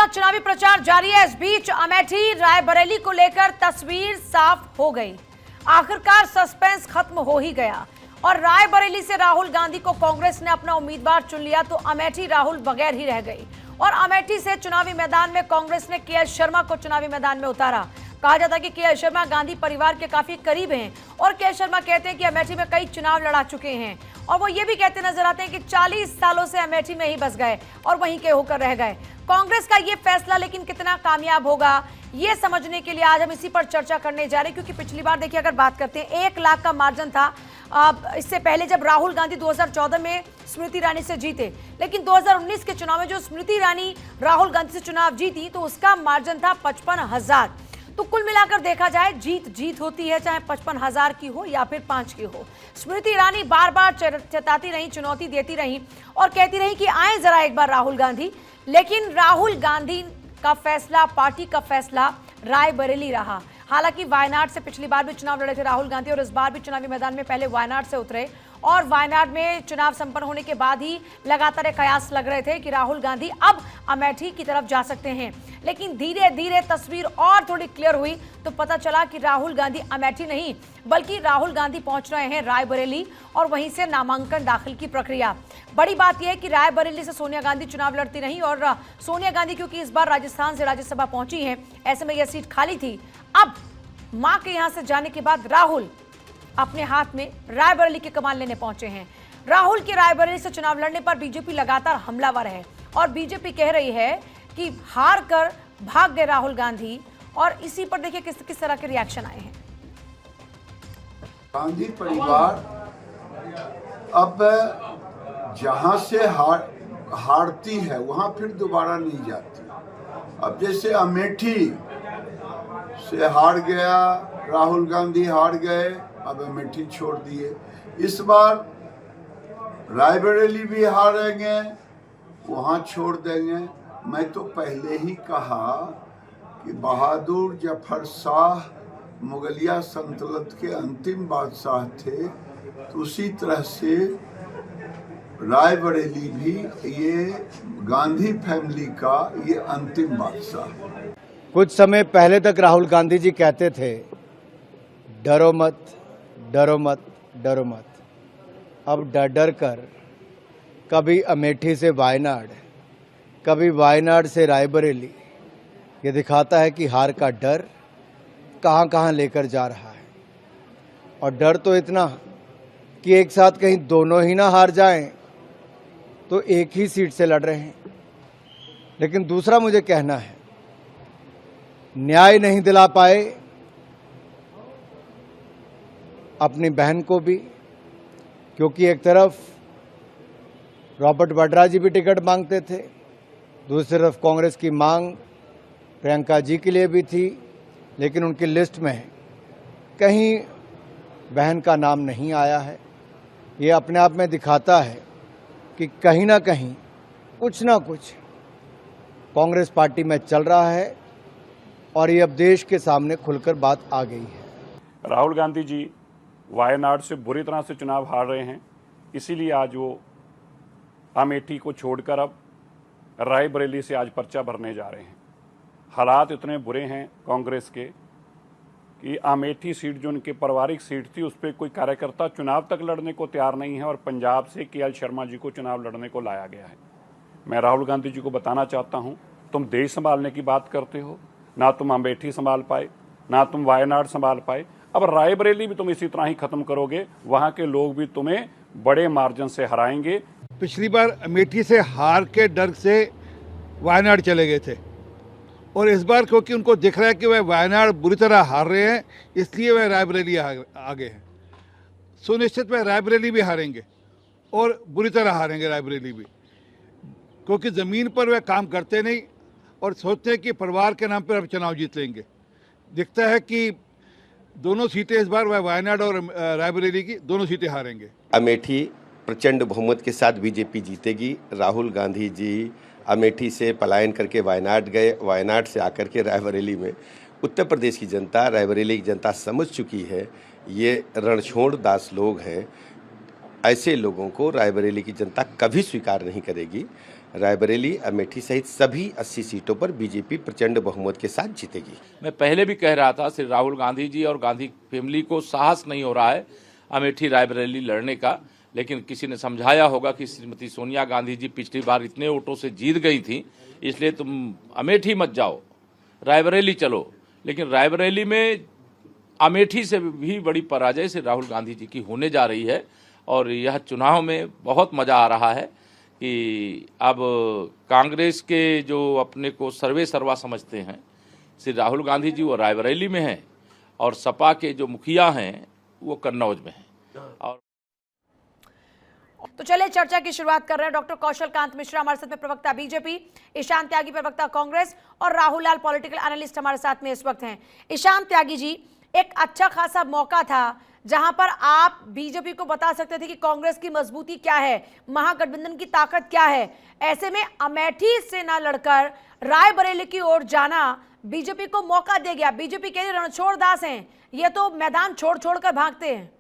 बीच चुनावी प्रचार जारी है। इस बीच अमेठी रायबरेली को लेकर तस्वीर साफ हो गई। आखिरकार सस्पेंस खत्म हो ही गया और रायबरेली से राहुल गांधी को कांग्रेस ने अपना उम्मीदवार चुन लिया तो अमेठी राहुल बगैर ही रह गई और अमेठी से चुनावी मैदान में कांग्रेस ने के एल शर्मा को चुनावी मैदान में उतारा। कहा जाता है कि के एल शर्मा गांधी परिवार के काफी करीब हैं और के एल शर्मा कहते हैं कि अमेठी में कई चुनाव लड़ा चुके हैं और वो ये भी कहते नजर आते हैं कि 40 सालों से अमेठी में ही बस गए और वहीं के होकर रह गए। कांग्रेस का ये फैसला लेकिन कितना कामयाब होगा ये समझने के लिए आज हम इसी पर चर्चा करने जा रहे हैं, क्योंकि पिछली बार देखिए अगर बात करते हैं 1 लाख का मार्जिन था इससे पहले जब राहुल गांधी 2014 में स्मृति ईरानी से जीते, लेकिन 2019 के चुनाव में जो स्मृति ईरानी राहुल गांधी से चुनाव जीती तो उसका मार्जिन था 55,000। तो कुल मिलाकर देखा जाए जीत होती है, चाहे 55,000 की हो या फिर 5 की हो। स्मृति ईरानी बार बार चेताती रही, चुनौती देती रही और कहती रही कि आए जरा एक बार राहुल गांधी, लेकिन राहुल गांधी का फैसला, पार्टी का फैसला रायबरेली रहा। हालांकि वायनाड से पिछली बार भी चुनाव लड़े थे राहुल गांधी और इस बार भी चुनावी मैदान में पहले वायनाड से उतरे और वायनाड में चुनाव संपन्न होने के बाद ही लगातार एक कयास लग रहे थे कि राहुल गांधी अब अमेठी की तरफ जा सकते हैं, लेकिन धीरे धीरे तस्वीर और थोड़ी क्लियर हुई तो पता चला कि राहुल गांधी अमेठी नहीं बल्कि राहुल गांधी पहुंच रहे हैं रायबरेली और वहीं से नामांकन दाखिल की प्रक्रिया। बड़ी बात यह है कि रायबरेली से सोनिया गांधी चुनाव लड़ती रही और सोनिया गांधी क्योंकि इस बार राजस्थान से राज्यसभा पहुंची हैं, ऐसे में यह सीट खाली थी। अब मां के यहां से जाने के बाद राहुल अपने हाथ में रायबरेली की कमान लेने पहुंचे हैं। राहुल के रायबरेली से चुनाव लड़ने पर बीजेपी लगातार हमलावर है और बीजेपी कह रही है कि हार कर भाग गए राहुल गांधी और इसी पर देखिए किस तरह के रिएक्शन आए हैं। गांधी परिवार अब जहां से हारती है वहां फिर दोबारा नहीं जाती। अब जैसे अमेठी से हार गया राहुल गांधी, हार गए, अब अमेठी छोड़ दिए। इस बार रायबरेली भी हारेंगे, वहां छोड़ देंगे। मैं तो पहले ही कहा कि बहादुर जफर शाह मुगलिया सल्तनत के अंतिम बादशाह थे, तो उसी तरह से रायबरेली भी ये गांधी फैमिली का ये अंतिम बादशाह। कुछ समय पहले तक राहुल गांधी जी कहते थे डरो मत, डरो मत, डरो मत। अब डर डर कर कभी अमेठी से वायनाड, कभी वायनाड से रायबरेली, ये दिखाता है कि हार का डर कहां कहां लेकर जा रहा है। और डर तो इतना कि एक साथ कहीं दोनों ही ना हार जाएं, तो एक ही सीट से लड़ रहे हैं। लेकिन दूसरा मुझे कहना है, न्याय नहीं दिला पाए अपनी बहन को भी, क्योंकि एक तरफ रॉबर्ट वाड्रा जी भी टिकट मांगते थे, दूसरी तरफ कांग्रेस की मांग प्रियंका जी के लिए भी थी, लेकिन उनकी लिस्ट में कहीं बहन का नाम नहीं आया है। ये अपने आप में दिखाता है कि कहीं ना कहीं कुछ ना कुछ कांग्रेस पार्टी में चल रहा है और ये अब देश के सामने खुलकर बात आ गई है। राहुल गांधी जी वायनाड से बुरी तरह से चुनाव हार रहे हैं, इसीलिए आज वो अमेठी को छोड़कर अब रायबरेली से आज पर्चा भरने जा रहे हैं। हालात इतने बुरे हैं कांग्रेस के कि अमेठी सीट जो उनकी पारिवारिक सीट थी उस पर कोई कार्यकर्ता चुनाव तक लड़ने को तैयार नहीं है और पंजाब से के एल शर्मा जी को चुनाव लड़ने को लाया गया है। मैं राहुल गांधी जी को बताना चाहता हूं, तुम देश संभालने की बात करते हो, ना तुम अमेठी संभाल पाए, ना तुम वायनाड संभाल पाए, अब रायबरेली भी तुम इसी तरह ही खत्म करोगे, वहां के लोग भी तुम्हें बड़े मार्जिन से हराएंगे। पिछली बार अमेठी से हार के डर से वायनाड चले गए थे और इस बार क्योंकि उनको दिख रहा है कि वह वायनाड बुरी तरह हार रहे हैं, इसलिए वह रायबरेली आगे हैं। सुनिश्चित वह रायबरेली भी हारेंगे और बुरी तरह हारेंगे रायबरेली भी, क्योंकि ज़मीन पर वह काम करते नहीं और सोचते हैं कि परिवार के नाम पर अब चुनाव जीत लेंगे। दिखता है कि दोनों सीटें इस बार वह वायनाड और रायबरेली की दोनों सीटें हारेंगे। अमेठी प्रचंड बहुमत के साथ बीजेपी जीतेगी। राहुल गांधी जी अमेठी से पलायन करके वायनाड गए, वायनाड से आकर के रायबरेली में उत्तर प्रदेश की जनता, रायबरेली की जनता समझ चुकी है ये रणछोड़ दास लोग हैं। ऐसे लोगों को रायबरेली की जनता कभी स्वीकार नहीं करेगी। रायबरेली, अमेठी सहित सभी 80 सीटों पर बीजेपी प्रचंड बहुमत के साथ जीतेगी। मैं पहले भी कह रहा था, श्री राहुल गांधी जी और गांधी फैमिली को साहस नहीं हो रहा है अमेठी रायबरेली लड़ने का, लेकिन किसी ने समझाया होगा कि श्रीमती सोनिया गांधी जी पिछली बार इतने वोटों से जीत गई थी, इसलिए तुम अमेठी मत जाओ, रायबरेली चलो। लेकिन रायबरेली में अमेठी से भी बड़ी पराजय से राहुल गांधी जी की होने जा रही है और यह चुनाव में बहुत मज़ा आ रहा है कि अब कांग्रेस के जो अपने को सर्वे सर्वा समझते हैं श्री राहुल गांधी जी वो रायबरेली में हैं और सपा के जो मुखिया हैं वो कन्नौज में हैं। और तो चलिए चर्चा की शुरुआत कर रहे हैं। डॉक्टर कौशल कांत मिश्रा हमारे साथ में, प्रवक्ता बीजेपी, ईशान त्यागी प्रवक्ता कांग्रेस, और राहुल लाल पॉलिटिकल एनालिस्ट हमारे साथ में इस वक्त हैं। ईशान त्यागी जी, एक अच्छा खासा मौका था जहां पर आप बीजेपी को बता सकते थे कि कांग्रेस की मजबूती क्या है, महागठबंधन की ताकत क्या है। ऐसे में अमेठी से ना लड़कर रायबरेली की ओर जाना बीजेपी को मौका दे गया। बीजेपी के लिए रणछोड़ दास हैं, ये तो मैदान छोड़ छोड़ कर भागते हैं।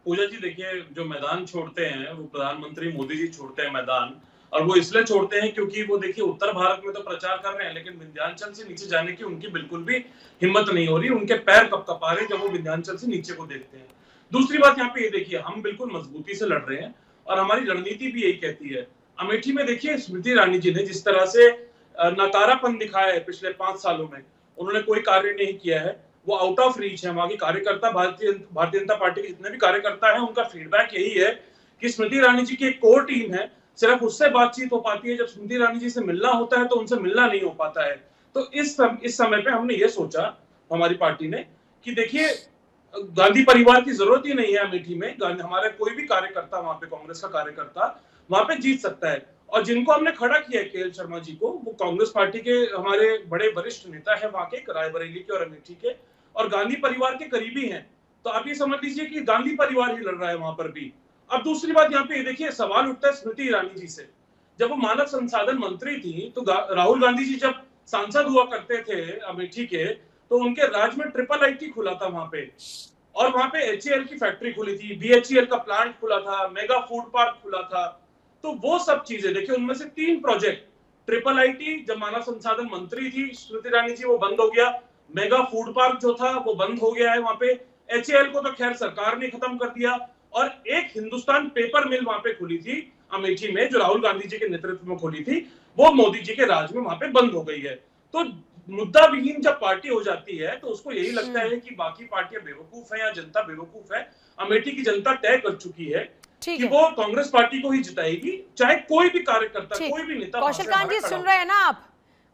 पूजा जी देखिए, जो मैदान छोड़ते हैं वो प्रधानमंत्री मोदी जी छोड़ते हैं मैदान, और वो इसलिए छोड़ते हैं क्योंकि वो देखिए उत्तर भारत में तो प्रचार कर रहे हैं, लेकिन विंध्याचल से नीचे जाने की उनकी बिल्कुल भी हिम्मत नहीं हो रही। उनके पैर कपकपा रहे जब वो विंध्याचल से नीचे को देखते हैं। दूसरी बात यहाँ पे ये देखिए, हम बिल्कुल मजबूती से लड़ रहे हैं और हमारी रणनीति भी यही कहती है। अमेठी में देखिए स्मृति ईरानी जी ने जिस तरह से नकारापन दिखाया है पिछले 5 सालों में, उन्होंने कोई कार्य नहीं किया है, वो आउट ऑफ रीच है। वहां के कार्यकर्ता, भारतीय जनता पार्टी के जितने भी कार्यकर्ता हैं, उनका फीडबैक यही है कि स्मृति ईरानी जी की एक कोर टीम है, सिर्फ उससे बातचीत हो पाती है, जब स्मृति ईरानी जी से मिलना होता है तो उनसे मिलना नहीं हो पाता है। तो इस समय पे हमने ये सोचा, हमारी पार्टी ने, कि देखिए गांधी परिवार की जरूरत ही नहीं है अमेठी में। हमारा कोई भी कार्यकर्ता वहां पे, कांग्रेस का कार्यकर्ता वहां पे जीत सकता है। और जिनको हमने खड़ा किया है, केएल शर्मा जी को, वो कांग्रेस पार्टी के हमारे बड़े वरिष्ठ नेता है वहां के, रायबरेली के और अमेठी के, और गांधी परिवार के करीबी हैं। तो आप ये समझ लीजिए कि गांधी परिवार ही लड़ रहा है वहां पर भी। अब दूसरी बात यहाँ पे देखिए, सवाल उठता है स्मृति ईरानी जी से। जब वो मानव संसाधन मंत्री थी तो राहुल गांधी जी जब सांसद हुआ करते थे अमेठी के, तो उनके राज्य में IIIT खुला था वहां पे, और वहां पे HAL की फैक्ट्री खुली थी, BHEL का प्लांट खुला था, मेगा फूड पार्क खुला था। तो वो सब चीजें देखिए, उनमें से 3 प्रोजेक्ट, IIIT जब मानव संसाधन मंत्री थी स्मृति ईरानी जी, वो बंद हो गया। मेगा फूड पार्क जो था वो बंद हो गया है वहां पे। HAL को तो खैर सरकार ने खत्म कर दिया। और एक हिंदुस्तान पेपर मिल वहां पे खुली थी अमेठी में, जो राहुल गांधी जी के नेतृत्व में खुली थी, वो मोदी जी के राज में वहां पे बंद हो गई है। तो मुद्दा विहीन जब पार्टी हो जाती है तो उसको यही लगता है कि बाकी पार्टियां बेवकूफ है या जनता बेवकूफ है। अमेठी की जनता तय कर चुकी है कि वो कांग्रेस पार्टी को ही जिताएगी, चाहे कोई भी कार्यकर्ता, कोई भी नेता। कौशल कांत जी, सुन रहे हैं ना आप?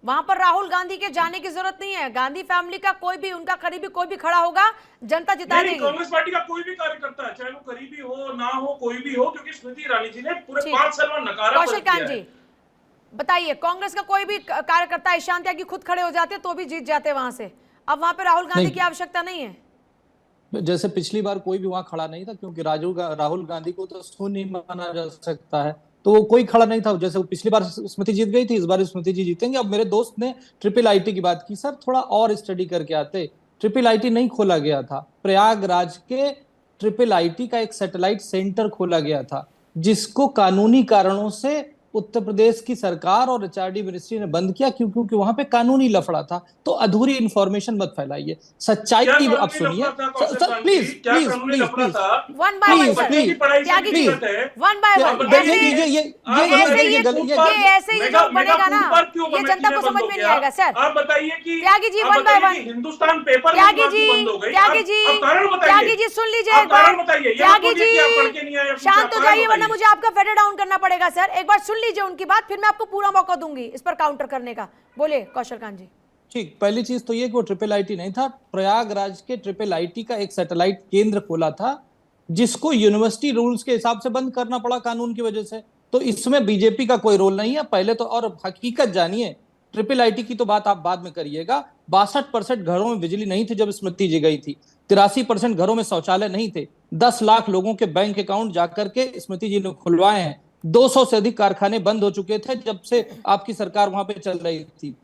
वहां पर राहुल गांधी के जाने की जरूरत नहीं है। गांधी फैमिली का कोई भी, उनका करीबी कोई भी खड़ा होगा, जनता जिता देगी। कांग्रेस पार्टी का कोई भी कार्यकर्ता, चाहे वो करीबी हो ना हो, कोई भी हो, क्योंकि स्मृति ईरानी जी ने पूरे 5 साल में नकारा। कौशल कांत जी बताइए, कांग्रेस का कोई भी कार्यकर्ता, ईशान त्यागी खुद खड़े हो जाते तो भी जीत जाते वहां से। अब वहां पे राहुल गांधी की आवश्यकता नहीं है। जैसे पिछली बार कोई भी वहां खड़ा नहीं था, क्योंकि राहुल गांधी को तो शून्य माना जा सकता है, तो कोई खड़ा नहीं था। जैसे पिछली बार स्मृति जीत गई थी, इस बार स्मृति जी जीतेंगे। अब मेरे दोस्त ने IIIT की बात की, सर थोड़ा और स्टडी करके आते। IIIT नहीं खोला गया था, प्रयागराज के IIIT का एक सैटेलाइट सेंटर खोला गया था, जिसको कानूनी कारणों से उत्तर प्रदेश की सरकार और HRD मिनिस्ट्री ने बंद किया, क्योंकि वहां पे कानूनी लफड़ा था। तो अधूरी इंफॉर्मेशन मत फैलाइए, सच्चाई की अब सुनिए sir, please please please please one by one Tyagi ji, one by one. ये ऐसे ही जो बनेगा ना, ये जनता को समझ में नहीं आएगा सर। आप बताइए कि Tyagi ji, one by one. Hindustan paper Tyagi ji, Tyagi ji सुन लीजिए एक बार। त्यागी जी शांत हो जाइए, वरना मुझे आपका फेडर डाउन करना पड़ेगा सर। एक बार सुन लीजिए उनकी बात, फिर मैं आपको पूरा मौका दूंगी इस पर काउंटर करने का। बोलिए कौशल कांत जी। ठीक, पहली चीज तो ये कि वो IIIT नहीं था, प्रयागराज के IIIT का एक सैटेलाइट केंद्र खोला था, जिसको यूनिवर्सिटी रूल्स के हिसाब से बंद करना पड़ा कानून की वजह से। तो इसमें बीजेपी का कोई रोल नहीं है पहले तो। और हकीकत जानिए, IIIT की तो बात आप बाद में करिएगा। 62% घरों में बिजली नहीं थी जब स्मृति जी गई थी, 83% घरों में शौचालय नहीं थे, 10 लाख लोगों के बैंक अकाउंट जाकर के स्मृति जी ने खुलवाए हैं, 200 से अधिक कारखाने बंद हो चुके थे जब से आपकी सरकार वहां पे चल रही थी।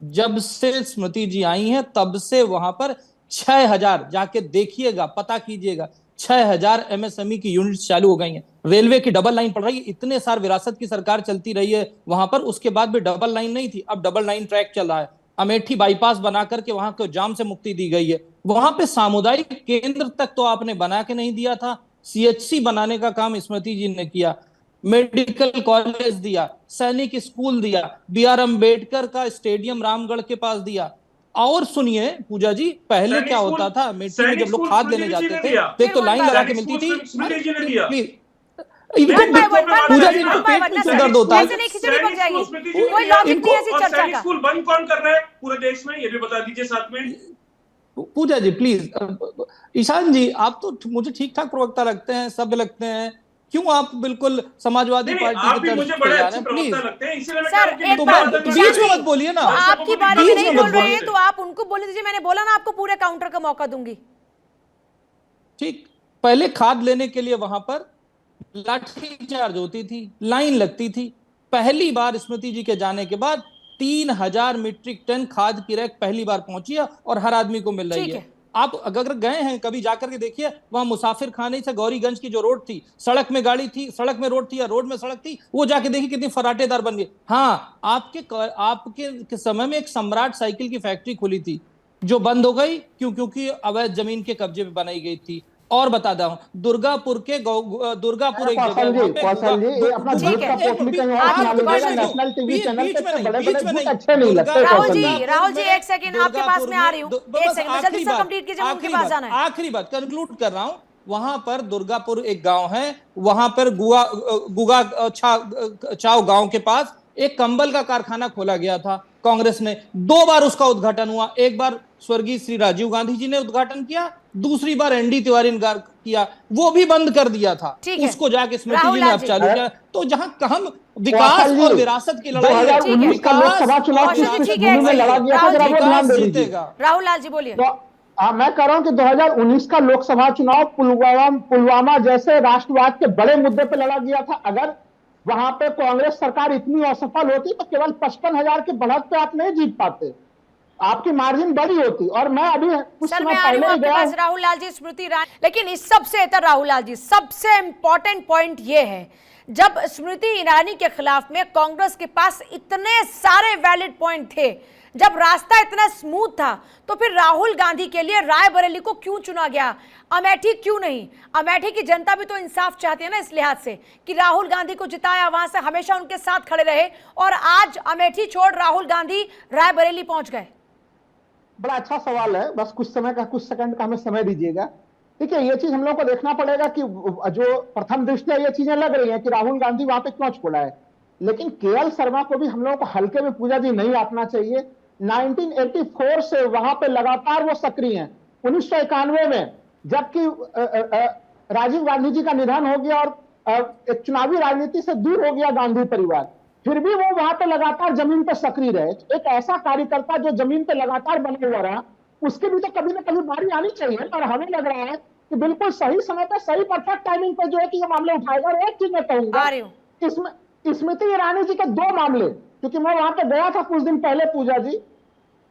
जब से स्मृति जी आई हैं तब से वहां पर 6000, जाके देखिएगा, पता कीजिएगा, 6000 MSME की यूनिट्स चालू हो गई हैं, रेलवे की डबल लाइन पड़ रही है। इतने साल विरासत की सरकार चलती रही है वहां पर, उसके बाद भी डबल लाइन नहीं थी, अब डबल लाइन ट्रैक चल रहा है। अमेठी बाईपास बना करके वहां को जाम से मुक्ति दी गई है। वहां पे सामुदायिक केंद्र तक तो आपने बना के नहीं दिया था, CHC बनाने का काम स्मृति जी ने किया, मेडिकल कॉलेज दिया, सैनिक स्कूल दिया, BR अम्बेडकर का स्टेडियम रामगढ़ के पास दिया। और सुनिए पूजा जी, पहले क्या होता था अमेठी में जब लोग खाद लेने जाते थे तो एक तो लाइन लगा के मिलती थी। पूजा जी को पेट में दर्द होता है। कोई लॉजिक नहीं है ऐसी चर्चा का। स्कूल बंद कौन कर रहा है पूरे देश में, ये भी बता दीजिए साथ में। पूजा जी प्लीज, ईशान जी आप तो मुझे ठीक ठाक प्रवक्ता लगते हैं, सभ्य लगते हैं, क्यों आप बिल्कुल समाजवादी पार्टी की तरफ जा रहे हैं? प्लीज सर बीच में मत बोलिए ना, आपकी बारी में नहीं बोल रहे हैं तो आप उनको बोलने दीजिए। मैंने बोला ना आपको पूरे काउंटर का मौका दूंगी। ठीक, पहले खाद लेने के लिए वहां पर लाठी चार्ज होती थी, लाइन लगती थी। पहली बार स्मृति जी के जाने के बाद 3000 मीट्रिक टन खाद की रैक पहली बार पहुंची है और हर आदमी को मिल रही है। आप अगर गए हैं कभी जाकर के देखिए, वहां मुसाफिर खाने से गौरीगंज की जो रोड थी, सड़क में गाड़ी थी, सड़क में रोड थी या रोड में सड़क थी, वो जाके देखिए कितनी फराटेदार बन गई। हाँ, आपके समय में एक सम्राट साइकिल की फैक्ट्री खुली थी जो बंद हो गई, क्योंकि अवैध जमीन के कब्जे पे बनाई गई थी। और बता रहा हूं, दुर्गापुर एक जगह राहुल जी एक सेकंड आपके पास में आ रही हूँ, एक सेकंड जल्दी से कंप्लीट कीजिए, उनके पास जाना है। आखिरी बात कंक्लूड कर रहा हूं, वहां पर दुर्गापुर एक गांव है, वहां पर गुगा छाव गांव के पास एक कंबल का कारखाना खोला गया था। कांग्रेस ने 2 बार उसका उद्घाटन हुआ, एक बार स्वर्गीय श्री राजीव गांधी जी ने उद्घाटन किया, दूसरी बार ND तिवारी ने किया, वो भी बंद कर दिया था, उसको जाके स्मृति जी ने अब चालू किया। तो जहां हम विकास और विरासत की लड़ाई जीतेगा। राहुल लाल जी बोलिए। मैं कह रहा हूं कि 2019 का लोकसभा चुनाव पुलवामा जैसे राष्ट्रवाद के बड़े मुद्दे पर लड़ा गया था। अगर वहां पे कांग्रेस सरकार इतनी असफल होती तो केवल 55,000 के बढ़त पे आप नहीं जीत पाते, आपकी मार्जिन बड़ी होती। और मैं अभी कुछ समय पहले गया राहुल लाल जी, स्मृति ईरानी, लेकिन इस सबसे राहुल लाल जी सबसे इंपॉर्टेंट पॉइंट ये है, जब स्मृति ईरानी के खिलाफ में कांग्रेस के पास इतने सारे वैलिड पॉइंट थे, जब रास्ता इतना स्मूथ था, तो फिर राहुल गांधी के लिए रायबरेली को क्यों चुना गया, अमेठी क्यों नहीं? अमेठी की जनता भी तो इंसाफ चाहती है ना, इस लिहाज से कि राहुल गांधी को जिताया, वहां से हमेशा उनके साथ खड़े रहे, और आज अमेठी छोड़ राहुल गांधी रायबरेली पहुंच गए। बड़ा अच्छा सवाल है, बस कुछ सेकंड का हमें समय दीजिएगा। देखिए, ये चीज हम लोग को देखना पड़ेगा कि जो प्रथम दृष्टया ये चीजें लग रही हैं कि राहुल गांधी वहां पे क्यों छोड़ा है, लेकिन KL शर्मा को भी हम लोगों को हल्के में पूजा जी नहीं आंकना चाहिए। 1984 से वहां पे लगातार वो सक्रिय हैं। 1991 में जबकि राजीव गांधी जी का निधन हो गया और एक चुनावी राजनीति से दूर हो गया गांधी परिवार, फिर भी वो वहां पे लगातार जमीन पे सक्रिय रहे। एक ऐसा कार्यकर्ता जो जमीन पे लगातार बने हुआ रहा, उसके भी तो कभी ना कभी बारी आनी चाहिए। और हमें लग रहा है कि बिल्कुल सही समय पे, सही परफेक्ट टाइमिंग पे जो है कि ये मामले उठाएगा। और एक चीज मैं कहूंगा, इसमें स्मृति ईरानी जी के 2 मामले, क्योंकि मैं वहां पे गया था कुछ दिन पहले पूजा जी,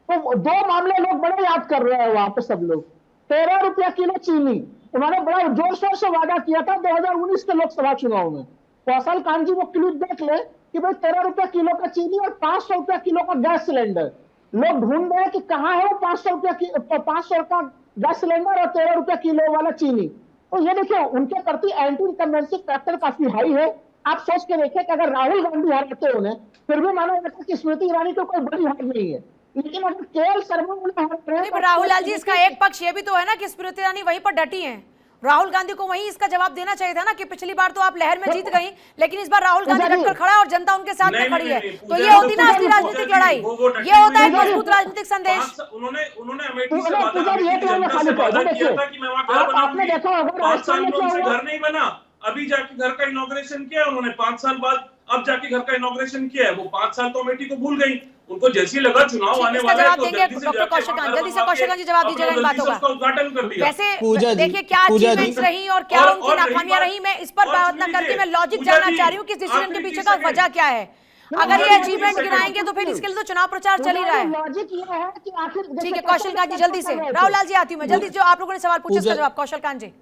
तो 2 मामले लोग बड़े याद कर रहे हैं वहां पे सब लोग। 13 रुपया किलो चीनी, उन्होंने बड़ा जोर शोर से वादा किया था 2019 के लोकसभा चुनाव में। कौशल कांत जी वो क्लिप देख ले कि भाई 13 रुपया किलो का चीनी और 500 रुपया किलो का गैस सिलेंडर, लोग ढूंढ रहे हैं कि कहाँ है वो 500 का गैस सिलेंडर और 13 रुपया किलो वाला चीनी। तो ये देखिए, उनके प्रति एंटी इनकम्बेंसी फैक्टर काफी हाई है। आप सोच के देखिए कि अगर राहुल गांधी हारते उन्हें, फिर भी माना जाता है कि स्मृति ईरानी को कोई बड़ी हार नहीं है, लेकिन अगर KL शर्मा राहुल लाल जी, इसका एक पक्ष ये भी तो है ना कि स्मृति ईरानी वहीं पर डटी हैं। राहुल गांधी को वहीं इसका जवाब देना चाहिए था ना कि पिछली बार तो आप लहर में जीत गई, लेकिन इस बार राहुल गांधी डटकर खड़ा है और जनता उनके साथ में खड़ी है। तो ये होती ना असली राजनीतिक लड़ाई, ये होता है मजबूत राजनीतिक संदेश। उन्होंने अमेठी से वादा किया था कि मैं वहां घर बनाऊंगी, 5 साल में उनसे घर नहीं बना, अभी जाके घर का इनॉग्रेशन किया उन्होंने 5 साल बाद, अब जाके घर का इनॉग्रेशन किया है। वो 5 साल तो अमेठी को भूल गई, उनको जैसी लगा चुनाव आने वाला है तो जल्दी से कौशिक जी जवाब दीजिएगा इन बातों का। उद्घाटन कर दिया। वैसे देखिए क्या अचीवमेंट्स रही और क्या उनकी नाकामियां रही, मैं इस पर बात ना करके मैं लॉजिक जानना चाह रही हूँ कि इस डिसीजन के पीछे का वजह क्या है। अगर ये अचीवमेंट गिनाएंगे तो फिर इसके लिए तो चुनाव प्रचार चल ही रहा है। लॉजिक ये है कि आखिर ठीक है कौशल कांत जी, जल्दी से राहुल लाल जी आती हूँ मैं, जल्दी जो आप लोगों ने सवाल पूछा उसका जवाब कौशल कांत जी।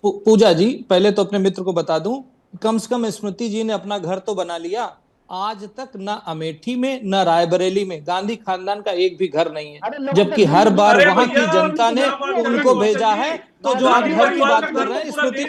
पूजा जी, पहले तो अपने मित्र को बता दूं, कम से कम स्मृति जी ने अपना घर तो बना लिया। आज तक न अमेठी में न रायबरेली में गांधी खानदान का एक भी घर नहीं है, जबकि हर बार वहां की जनता ने उनको भेजा है। तो जो आप घर की बात कर रहे हैं स्मृति,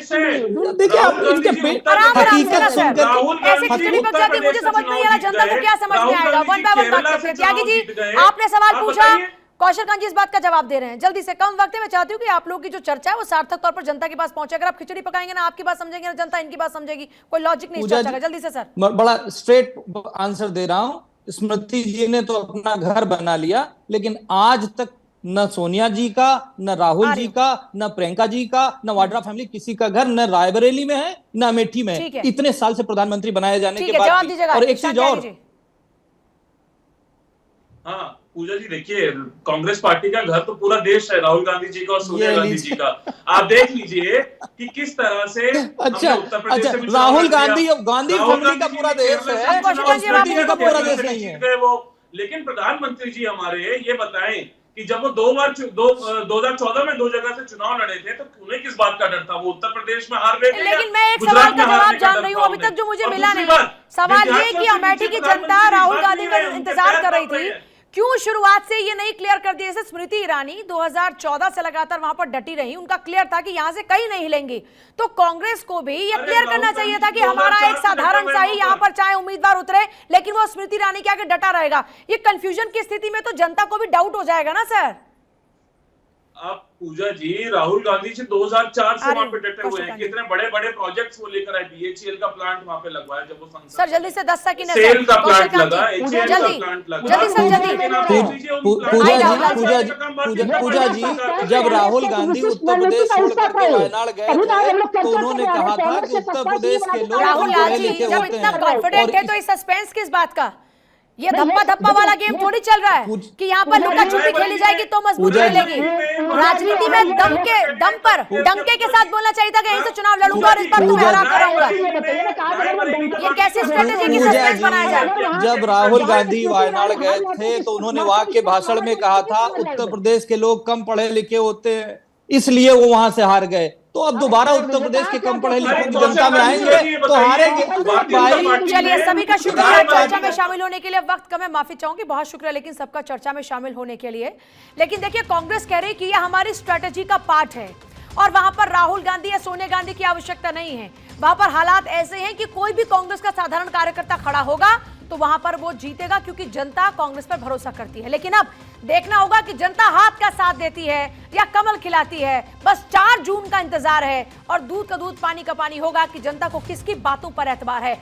देखिए आप इनके हकीकत सुनकर ऐसे खिचड़ी पक जाती है, मुझे समझ नहीं आ रहा जनता को क्या समझ में आएगा। वन बाय वन बात करते हैं। त्यागी जी आपने सवाल पूछा, कौशल कांत जी इस बात का जवाब दे रहे हैं। जल्दी से, कम वक्त में मैं चाहती हूँ कि आप लोगों की जो चर्चा है वो सार्थक तौर पर जनता के पास पहुंचे। अगर आप खिचड़ी पकाएंगे ना आपकी बात समझेंगे ना जनता इनकी बात समझेगी, कोई लॉजिक नहीं चर्चा का। जल्दी से सर। बड़ा स्ट्रेट आंसर दे रहा हूं, स्मृति जी ने तो अपना घर बना लिया, लेकिन आज तक न सोनिया जी का, न राहुल जी का, न प्रियंका जी का, न वाड्रा फैमिली किसी का घर न रायबरेली में है न अमेठी में है। इतने साल से प्रधानमंत्री बनाए जाने के बाद। और एक चीज और, हाँ पूजा जी देखिए, कांग्रेस पार्टी का घर तो पूरा देश है, राहुल गांधी जी का और सोनिया गांधी जी का। आप देख लीजिए कि किस तरह से अच्छा राहुल गांधी फैमिली का पूरा देश है, स्मृति जी का पूरा देश नहीं है वो। लेकिन प्रधानमंत्री जी हमारे ये बताएं कि जब वो 2014 में 2 जगह से चुनाव लड़े थे तो उन्हें किस बात का डर था? वो उत्तर प्रदेश में हार रहे थे। लेकिन मैं एक सवाल का जवाब जान रही हूँ अभी तक जो मुझे मिला नहीं। सवाल ये कि अमेठी की जनता राहुल गांधी का इंतजार कर रही थी, क्यों शुरुआत से ये नहीं क्लियर कर दिया? जैसे स्मृति ईरानी 2014 से लगातार वहां पर डटी रही, उनका क्लियर था कि यहां से कहीं नहीं लेंगे। तो कांग्रेस को भी ये क्लियर करना चाहिए था कि हमारा एक साधारण सा ही यहां पर चाहे उम्मीदवार उतरे, लेकिन वो स्मृति ईरानी के आगे डटा रहेगा। ये कंफ्यूजन की स्थिति में तो जनता को भी डाउट हो जाएगा ना सर। आप पूजा जी राहुल गांधी जी 2004 से वहां पे डटे हुए हैं, कितने बड़े बड़े प्रोजेक्ट्स वो लेकर आए। BHEL का प्लांट वहां पे लगवाया जब वो संसद। सर जल्दी से 10 सेकंड सेल का प्लांट लगा, HAL का प्लांट लगा। जल्दी सर जल्दी। पूजा जी जब राहुल गांधी उत्तर प्रदेश छोड़कर वायनाड गए थे तो उन्होंने कहा था कि उत्तर प्रदेश के लोग राहुल गांधी जब इतना कॉन्फिडेंट है तो ये सस्पेंस किस बात का? ये धप्पा धप्पा वाला गेम थोड़ी चल रहा है कि यहाँ पर लुका छुपी खेली जाएगी तो मजबूत मिलेगी। राजनीति में दम पर डंके के साथ बोलना चाहिए था कि यहीं से चुनाव लड़ूंगा और इस बार तुम्हें हरा कर रहूंगा। ये कैसी स्ट्रेटेजी की सस्पेंस बनाया जाए? जब राहुल गांधी वायनाड गए थे तो उन्होंने वहां के भाषण में कहा था उत्तर प्रदेश के लोग कम पढ़े लिखे होते हैं इसलिए वो वहां से हार गए। तो अब दोबारा उत्तर प्रदेश के कम पढ़े लिखे जनता में आएंगे तो हारेंगे। चलिए सभी का शुक्रिया चर्चा में शामिल होने के लिए। वक्त कम है, माफी चाहूंगी, बहुत शुक्रिया लेकिन सबका चर्चा में शामिल होने के लिए। लेकिन देखिए कांग्रेस कह रही कि यह हमारी स्ट्रेटेजी का पार्ट है और वहां पर राहुल गांधी या सोनिया गांधी की आवश्यकता नहीं है। वहां पर हालात ऐसे हैं कि कोई भी कांग्रेस का साधारण कार्यकर्ता खड़ा होगा तो वहां पर वो जीतेगा क्योंकि जनता कांग्रेस पर भरोसा करती है। लेकिन अब देखना होगा कि जनता हाथ का साथ देती है या कमल खिलाती है। बस 4 जून का इंतजार है और दूध का दूध पानी का पानी होगा कि जनता को किसकी बातों पर एतबार है।